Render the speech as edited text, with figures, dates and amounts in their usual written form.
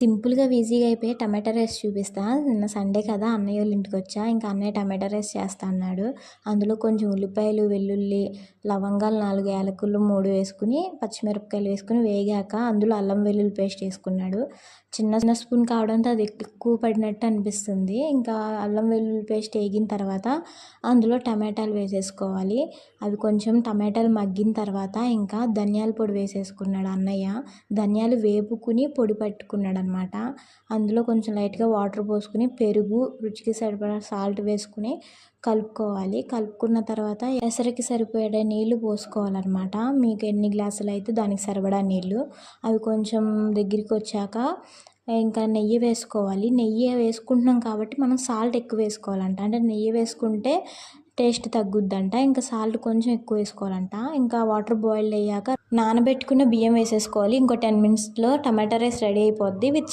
సింపుల్‌గా, ఈజీగా అయిపోయే టమాటా రైస్ చూపిస్తా. నిన్న సండే కదా అన్నయ్య వాళ్ళ ఇంటికొచ్చా. ఇంకా అన్నయ్య టమాటా రైస్ చేస్తా అన్నాడు. అందులో కొంచెం ఉల్లిపాయలు, వెల్లుల్లి, లవంగాలు 4 యాలకులు 3 వేసుకొని, పచ్చిమిరపకాయలు వేసుకొని వేగాక అందులో అల్లం వెల్లుల్లి పేస్ట్ వేసుకున్నాడు. చిన్న స్పూన్ కావడంతో అది ఎక్కువ పడినట్టు అనిపిస్తుంది. ఇంకా అల్లం వెల్లుల్లి పేస్ట్ వేగిన తర్వాత అందులో టమాటాలు వేసేసుకోవాలి. అవి కొంచెం టమాటాలు మగ్గిన తర్వాత ఇంకా ధనియాల పొడి వేసేసుకున్నాడు అన్నయ్య. ధనియాలు వేపుకుని పొడి పట్టుకున్నాడు అనమాట. అందులో కొంచెం లైట్గా వాటర్ పోసుకుని, పెరుగు, రుచికి సరిపడా సాల్ట్ వేసుకుని కలుపుకోవాలి. కలుపుకున్న తర్వాత ఎసరికి సరిపోయే నీళ్లు పోసుకోవాలన్నమాట. మీకు ఎన్ని గ్లాసులు అయితే దానికి సరిపడా నీళ్ళు. అవి కొంచెం దగ్గరికి వచ్చాక ఇంకా నెయ్యి వేసుకోవాలి. నెయ్యి వేసుకుంటున్నాం కాబట్టి మనం సాల్ట్ ఎక్కువ వేసుకోవాలంట. అంటే నెయ్యి వేసుకుంటే టేస్ట్ తగ్గుద్దంట. ఇంకా సాల్ట్ కొంచెం ఎక్కువ వేసుకోవాలంట. ఇంకా వాటర్ బాయిల్ అయ్యాక నానబెట్టుకున్న బియ్యం వేసేసుకోవాలి. ఇంకో 10 మినిట్స్లో టమాటా రైస్ రెడీ అయిపోద్ది. విత్